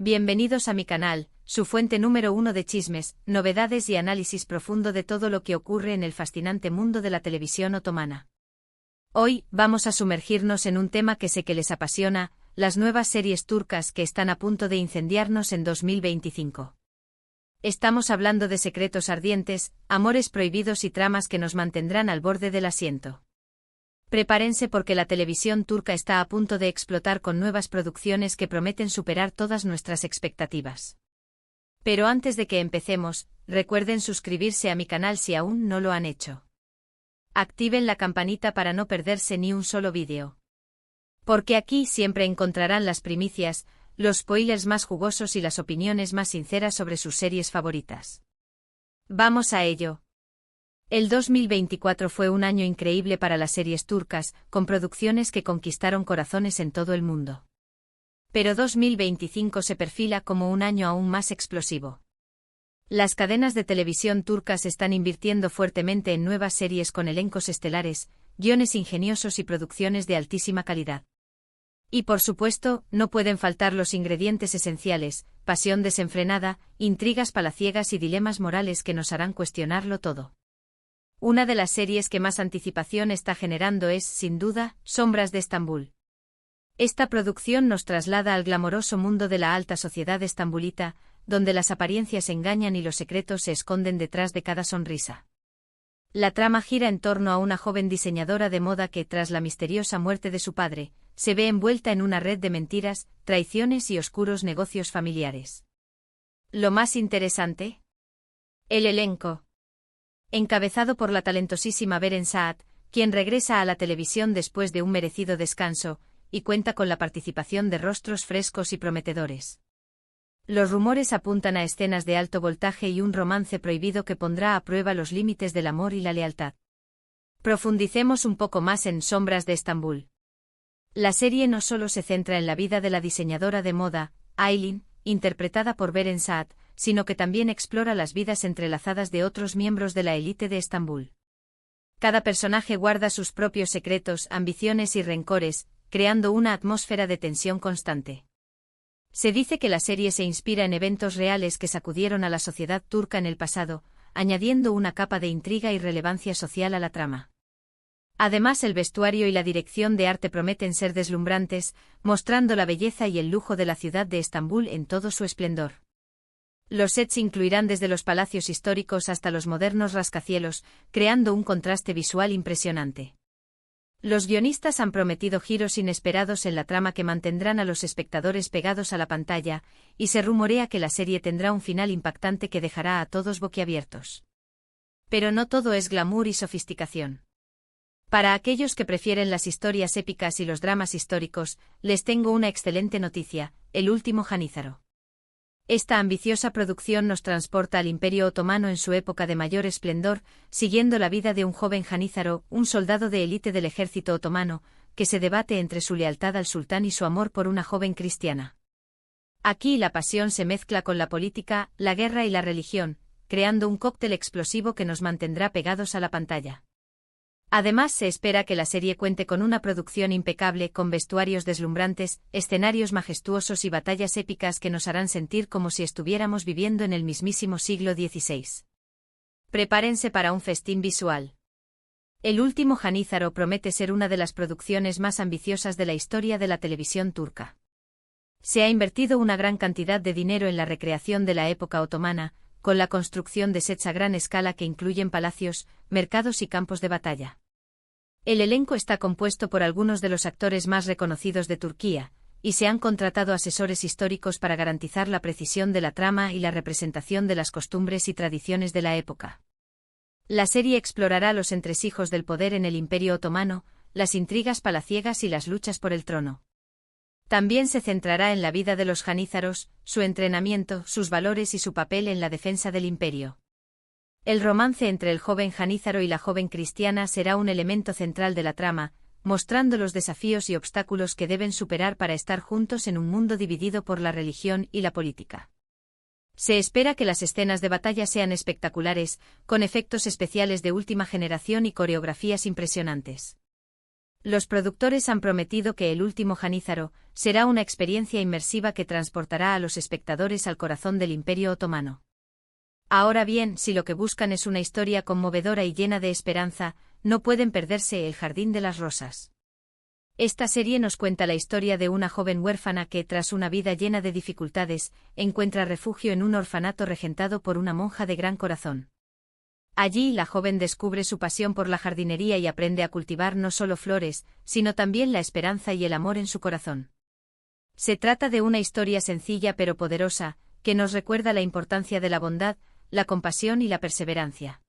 Bienvenidos a mi canal, su fuente número 1 de chismes, novedades y análisis profundo de todo lo que ocurre en el fascinante mundo de la televisión otomana. Hoy, vamos a sumergirnos en un tema que sé que les apasiona, las nuevas series turcas que están a punto de incendiarnos en 2025. Estamos hablando de secretos ardientes, amores prohibidos y tramas que nos mantendrán al borde del asiento. Prepárense porque la televisión turca está a punto de explotar con nuevas producciones que prometen superar todas nuestras expectativas. Pero antes de que empecemos, recuerden suscribirse a mi canal si aún no lo han hecho. Activen la campanita para no perderse ni un solo vídeo. Porque aquí siempre encontrarán las primicias, los spoilers más jugosos y las opiniones más sinceras sobre sus series favoritas. Vamos a ello. El 2024 fue un año increíble para las series turcas, con producciones que conquistaron corazones en todo el mundo. Pero 2025 se perfila como un año aún más explosivo. Las cadenas de televisión turcas están invirtiendo fuertemente en nuevas series con elencos estelares, guiones ingeniosos y producciones de altísima calidad. Y por supuesto, no pueden faltar los ingredientes esenciales: pasión desenfrenada, intrigas palaciegas y dilemas morales que nos harán cuestionarlo todo. Una de las series que más anticipación está generando es, sin duda, Sombras de Estambul. Esta producción nos traslada al glamoroso mundo de la alta sociedad estambulita, donde las apariencias engañan y los secretos se esconden detrás de cada sonrisa. La trama gira en torno a una joven diseñadora de moda que, tras la misteriosa muerte de su padre, se ve envuelta en una red de mentiras, traiciones y oscuros negocios familiares. Lo más interesante: el elenco. Encabezado por la talentosísima Beren Saat, quien regresa a la televisión después de un merecido descanso, y cuenta con la participación de rostros frescos y prometedores. Los rumores apuntan a escenas de alto voltaje y un romance prohibido que pondrá a prueba los límites del amor y la lealtad. Profundicemos un poco más en Sombras de Estambul. La serie no solo se centra en la vida de la diseñadora de moda, Aylin, interpretada por Beren Saat, sino que también explora las vidas entrelazadas de otros miembros de la élite de Estambul. Cada personaje guarda sus propios secretos, ambiciones y rencores, creando una atmósfera de tensión constante. Se dice que la serie se inspira en eventos reales que sacudieron a la sociedad turca en el pasado, añadiendo una capa de intriga y relevancia social a la trama. Además, el vestuario y la dirección de arte prometen ser deslumbrantes, mostrando la belleza y el lujo de la ciudad de Estambul en todo su esplendor. Los sets incluirán desde los palacios históricos hasta los modernos rascacielos, creando un contraste visual impresionante. Los guionistas han prometido giros inesperados en la trama que mantendrán a los espectadores pegados a la pantalla, y se rumorea que la serie tendrá un final impactante que dejará a todos boquiabiertos. Pero no todo es glamour y sofisticación. Para aquellos que prefieren las historias épicas y los dramas históricos, les tengo una excelente noticia: El último Janízaro. Esta ambiciosa producción nos transporta al Imperio Otomano en su época de mayor esplendor, siguiendo la vida de un joven janízaro, un soldado de élite del ejército otomano, que se debate entre su lealtad al sultán y su amor por una joven cristiana. Aquí la pasión se mezcla con la política, la guerra y la religión, creando un cóctel explosivo que nos mantendrá pegados a la pantalla. Además, se espera que la serie cuente con una producción impecable, con vestuarios deslumbrantes, escenarios majestuosos y batallas épicas que nos harán sentir como si estuviéramos viviendo en el mismísimo siglo XVI. Prepárense para un festín visual. El último Janízaro promete ser una de las producciones más ambiciosas de la historia de la televisión turca. Se ha invertido una gran cantidad de dinero en la recreación de la época otomana, con la construcción de sets a gran escala que incluyen palacios, mercados y campos de batalla. El elenco está compuesto por algunos de los actores más reconocidos de Turquía, y se han contratado asesores históricos para garantizar la precisión de la trama y la representación de las costumbres y tradiciones de la época. La serie explorará los entresijos del poder en el Imperio Otomano, las intrigas palaciegas y las luchas por el trono. También se centrará en la vida de los janízaros, su entrenamiento, sus valores y su papel en la defensa del imperio. El romance entre el joven janízaro y la joven cristiana será un elemento central de la trama, mostrando los desafíos y obstáculos que deben superar para estar juntos en un mundo dividido por la religión y la política. Se espera que las escenas de batalla sean espectaculares, con efectos especiales de última generación y coreografías impresionantes. Los productores han prometido que El último Janízaro será una experiencia inmersiva que transportará a los espectadores al corazón del Imperio Otomano. Ahora bien, si lo que buscan es una historia conmovedora y llena de esperanza, no pueden perderse El jardín de las rosas. Esta serie nos cuenta la historia de una joven huérfana que, tras una vida llena de dificultades, encuentra refugio en un orfanato regentado por una monja de gran corazón. Allí la joven descubre su pasión por la jardinería y aprende a cultivar no solo flores, sino también la esperanza y el amor en su corazón. Se trata de una historia sencilla pero poderosa, que nos recuerda la importancia de la bondad, la compasión y la perseverancia.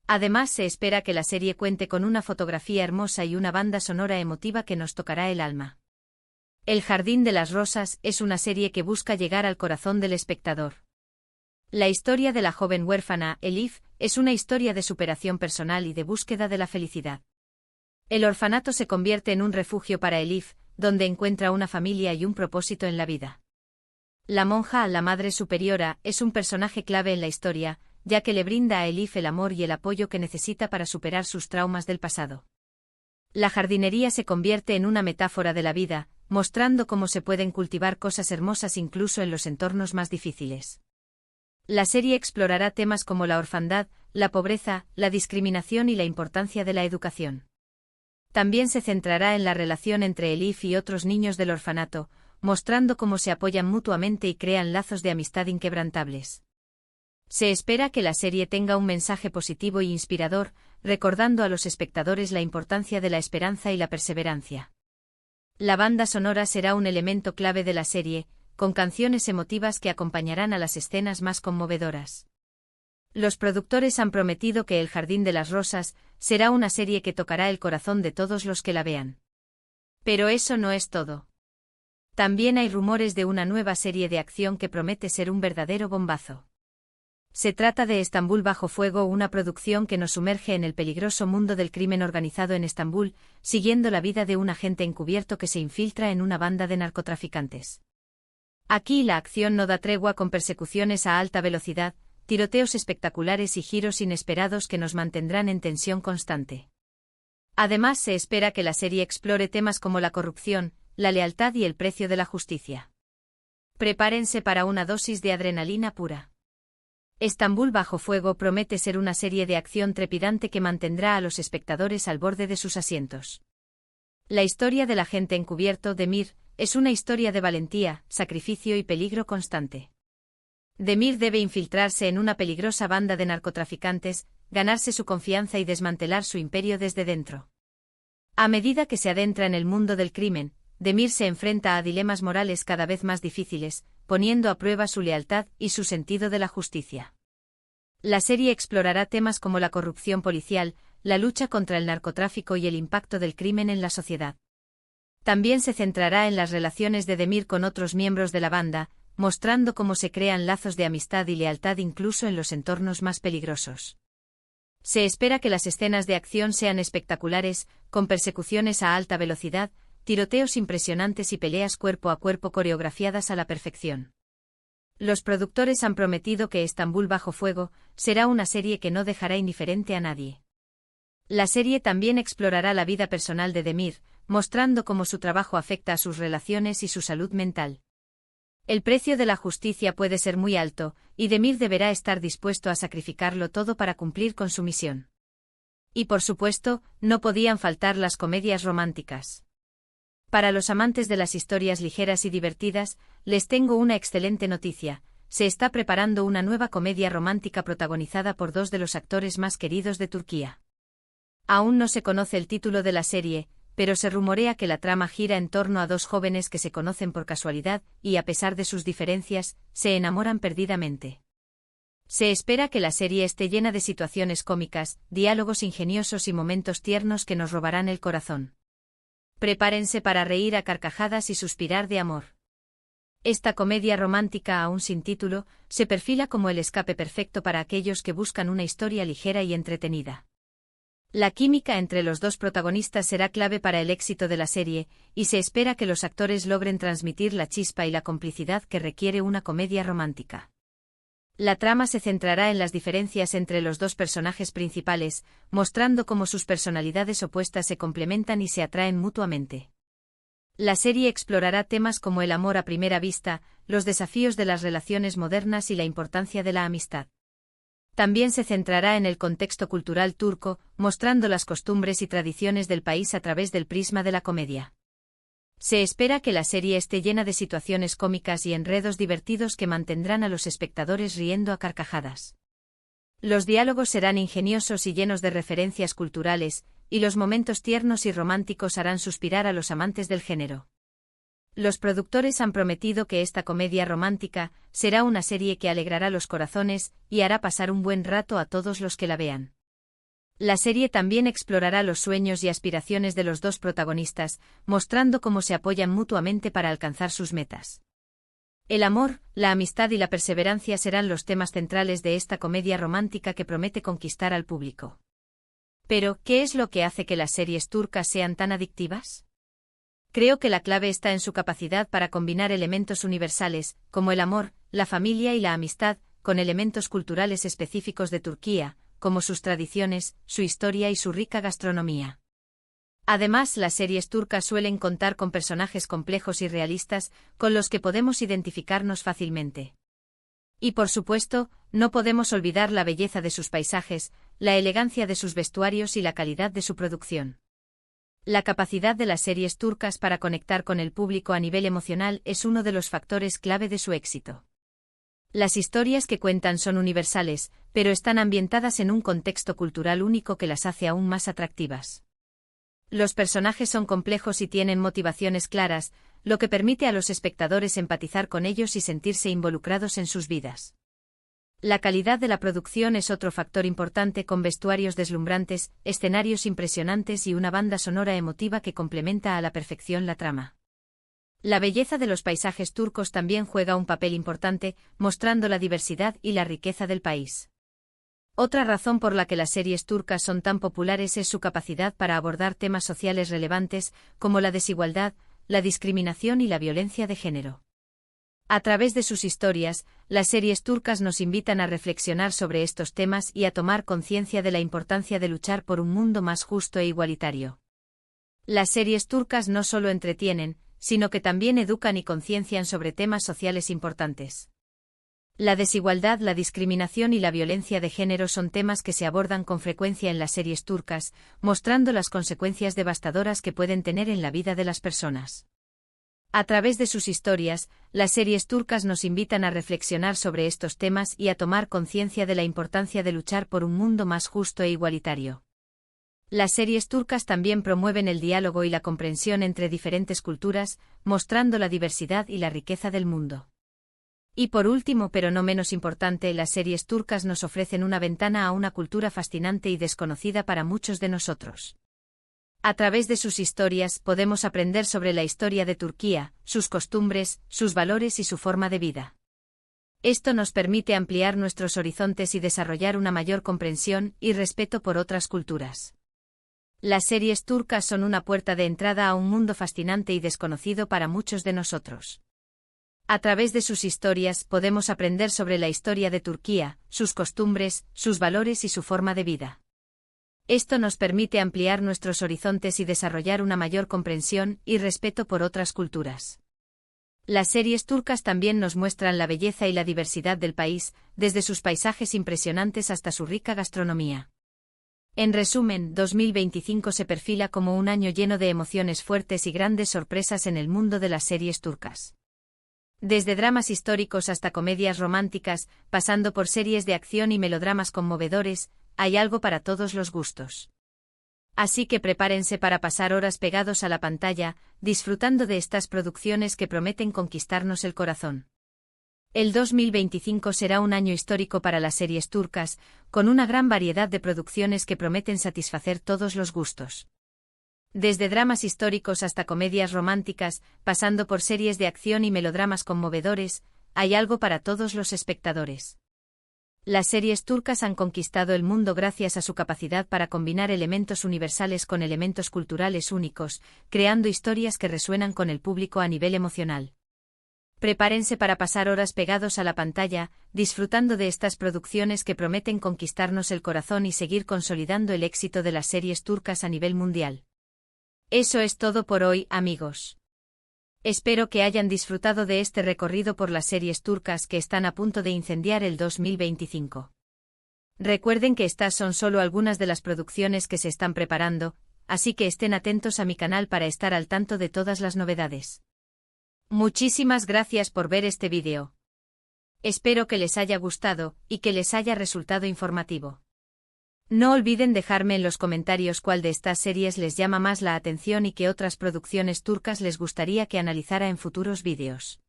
Además, se espera que la serie cuente con una fotografía hermosa y una banda sonora emotiva que nos tocará el alma. El jardín de las rosas es una serie que busca llegar al corazón del espectador. La historia de la joven huérfana, Elif, es una historia de superación personal y de búsqueda de la felicidad. El orfanato se convierte en un refugio para Elif, donde encuentra una familia y un propósito en la vida. La monja, la Madre Superiora, es un personaje clave en la historia, ya que le brinda a Elif el amor y el apoyo que necesita para superar sus traumas del pasado. La jardinería se convierte en una metáfora de la vida, mostrando cómo se pueden cultivar cosas hermosas incluso en los entornos más difíciles. La serie explorará temas como la orfandad, la pobreza, la discriminación y la importancia de la educación. También se centrará en la relación entre Elif y otros niños del orfanato, mostrando cómo se apoyan mutuamente y crean lazos de amistad inquebrantables. Se espera que la serie tenga un mensaje positivo e inspirador, recordando a los espectadores la importancia de la esperanza y la perseverancia. La banda sonora será un elemento clave de la serie, con canciones emotivas que acompañarán a las escenas más conmovedoras. Los productores han prometido que El jardín de las rosas será una serie que tocará el corazón de todos los que la vean. Pero eso no es todo. También hay rumores de una nueva serie de acción que promete ser un verdadero bombazo. Se trata de Estambul bajo fuego, una producción que nos sumerge en el peligroso mundo del crimen organizado en Estambul, siguiendo la vida de un agente encubierto que se infiltra en una banda de narcotraficantes. Aquí la acción no da tregua, con persecuciones a alta velocidad, tiroteos espectaculares y giros inesperados que nos mantendrán en tensión constante. Además, se espera que la serie explore temas como la corrupción, la lealtad y el precio de la justicia. Prepárense para una dosis de adrenalina pura. Estambul bajo fuego promete ser una serie de acción trepidante que mantendrá a los espectadores al borde de sus asientos. La historia del agente encubierto, Demir, es una historia de valentía, sacrificio y peligro constante. Demir debe infiltrarse en una peligrosa banda de narcotraficantes, ganarse su confianza y desmantelar su imperio desde dentro. A medida que se adentra en el mundo del crimen, Demir se enfrenta a dilemas morales cada vez más difíciles, poniendo a prueba su lealtad y su sentido de la justicia. La serie explorará temas como la corrupción policial, la lucha contra el narcotráfico y el impacto del crimen en la sociedad. También se centrará en las relaciones de Demir con otros miembros de la banda, mostrando cómo se crean lazos de amistad y lealtad incluso en los entornos más peligrosos. Se espera que las escenas de acción sean espectaculares, con persecuciones a alta velocidad, tiroteos impresionantes y peleas cuerpo a cuerpo coreografiadas a la perfección. Los productores han prometido que Estambul bajo fuego será una serie que no dejará indiferente a nadie. La serie también explorará la vida personal de Demir, mostrando cómo su trabajo afecta a sus relaciones y su salud mental. El precio de la justicia puede ser muy alto, y Demir deberá estar dispuesto a sacrificarlo todo para cumplir con su misión. Y por supuesto, no podían faltar las comedias románticas. Para los amantes de las historias ligeras y divertidas, les tengo una excelente noticia: se está preparando una nueva comedia romántica protagonizada por dos de los actores más queridos de Turquía. Aún no se conoce el título de la serie, pero se rumorea que la trama gira en torno a dos jóvenes que se conocen por casualidad y, a pesar de sus diferencias, se enamoran perdidamente. Se espera que la serie esté llena de situaciones cómicas, diálogos ingeniosos y momentos tiernos que nos robarán el corazón. Prepárense para reír a carcajadas y suspirar de amor. Esta comedia romántica aún sin título se perfila como el escape perfecto para aquellos que buscan una historia ligera y entretenida. La química entre los dos protagonistas será clave para el éxito de la serie, y se espera que los actores logren transmitir la chispa y la complicidad que requiere una comedia romántica. La trama se centrará en las diferencias entre los dos personajes principales, mostrando cómo sus personalidades opuestas se complementan y se atraen mutuamente. La serie explorará temas como el amor a primera vista, los desafíos de las relaciones modernas y la importancia de la amistad. También se centrará en el contexto cultural turco, mostrando las costumbres y tradiciones del país a través del prisma de la comedia. Se espera que la serie esté llena de situaciones cómicas y enredos divertidos que mantendrán a los espectadores riendo a carcajadas. Los diálogos serán ingeniosos y llenos de referencias culturales, y los momentos tiernos y románticos harán suspirar a los amantes del género. Los productores han prometido que esta comedia romántica será una serie que alegrará los corazones y hará pasar un buen rato a todos los que la vean. La serie también explorará los sueños y aspiraciones de los dos protagonistas, mostrando cómo se apoyan mutuamente para alcanzar sus metas. El amor, la amistad y la perseverancia serán los temas centrales de esta comedia romántica que promete conquistar al público. Pero, ¿qué es lo que hace que las series turcas sean tan adictivas? Creo que la clave está en su capacidad para combinar elementos universales, como el amor, la familia y la amistad, con elementos culturales específicos de Turquía, como sus tradiciones, su historia y su rica gastronomía. Además, las series turcas suelen contar con personajes complejos y realistas, con los que podemos identificarnos fácilmente. Y por supuesto, no podemos olvidar la belleza de sus paisajes, la elegancia de sus vestuarios y la calidad de su producción. La capacidad de las series turcas para conectar con el público a nivel emocional es uno de los factores clave de su éxito. Las historias que cuentan son universales, pero están ambientadas en un contexto cultural único que las hace aún más atractivas. Los personajes son complejos y tienen motivaciones claras, lo que permite a los espectadores empatizar con ellos y sentirse involucrados en sus vidas. La calidad de la producción es otro factor importante, con vestuarios deslumbrantes, escenarios impresionantes y una banda sonora emotiva que complementa a la perfección la trama. La belleza de los paisajes turcos también juega un papel importante, mostrando la diversidad y la riqueza del país. Otra razón por la que las series turcas son tan populares es su capacidad para abordar temas sociales relevantes, como la desigualdad, la discriminación y la violencia de género. A través de sus historias, las series turcas nos invitan a reflexionar sobre estos temas y a tomar conciencia de la importancia de luchar por un mundo más justo e igualitario. Las series turcas no solo entretienen, sino que también educan y conciencian sobre temas sociales importantes. La desigualdad, la discriminación y la violencia de género son temas que se abordan con frecuencia en las series turcas, mostrando las consecuencias devastadoras que pueden tener en la vida de las personas. A través de sus historias, las series turcas nos invitan a reflexionar sobre estos temas y a tomar conciencia de la importancia de luchar por un mundo más justo e igualitario. Las series turcas también promueven el diálogo y la comprensión entre diferentes culturas, mostrando la diversidad y la riqueza del mundo. Y por último, pero no menos importante, las series turcas nos ofrecen una ventana a una cultura fascinante y desconocida para muchos de nosotros. A través de sus historias podemos aprender sobre la historia de Turquía, sus costumbres, sus valores y su forma de vida. Esto nos permite ampliar nuestros horizontes y desarrollar una mayor comprensión y respeto por otras culturas. Las series turcas son una puerta de entrada a un mundo fascinante y desconocido para muchos de nosotros. A través de sus historias podemos aprender sobre la historia de Turquía, sus costumbres, sus valores y su forma de vida. Esto nos permite ampliar nuestros horizontes y desarrollar una mayor comprensión y respeto por otras culturas. Las series turcas también nos muestran la belleza y la diversidad del país, desde sus paisajes impresionantes hasta su rica gastronomía. En resumen, 2025 se perfila como un año lleno de emociones fuertes y grandes sorpresas en el mundo de las series turcas. Desde dramas históricos hasta comedias románticas, pasando por series de acción y melodramas conmovedores, hay algo para todos los gustos. Así que prepárense para pasar horas pegados a la pantalla, disfrutando de estas producciones que prometen conquistarnos el corazón. El 2025 será un año histórico para las series turcas, con una gran variedad de producciones que prometen satisfacer todos los gustos. Desde dramas históricos hasta comedias románticas, pasando por series de acción y melodramas conmovedores, hay algo para todos los espectadores. Las series turcas han conquistado el mundo gracias a su capacidad para combinar elementos universales con elementos culturales únicos, creando historias que resuenan con el público a nivel emocional. Prepárense para pasar horas pegados a la pantalla, disfrutando de estas producciones que prometen conquistarnos el corazón y seguir consolidando el éxito de las series turcas a nivel mundial. Eso es todo por hoy, amigos. Espero que hayan disfrutado de este recorrido por las series turcas que están a punto de incendiar el 2025. Recuerden que estas son solo algunas de las producciones que se están preparando, así que estén atentos a mi canal para estar al tanto de todas las novedades. Muchísimas gracias por ver este vídeo. Espero que les haya gustado y que les haya resultado informativo. No olviden dejarme en los comentarios cuál de estas series les llama más la atención y qué otras producciones turcas les gustaría que analizara en futuros vídeos.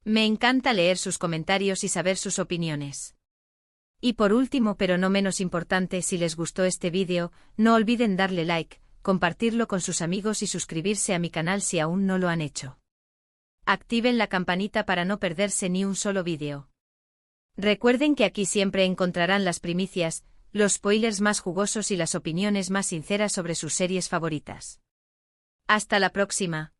Me encanta leer sus comentarios y saber sus opiniones. Y por último, pero no menos importante, si les gustó este vídeo, no olviden darle like, compartirlo con sus amigos y suscribirse a mi canal si aún no lo han hecho. Activen la campanita para no perderse ni un solo vídeo. Recuerden que aquí siempre encontrarán las primicias, los spoilers más jugosos y las opiniones más sinceras sobre sus series favoritas. Hasta la próxima.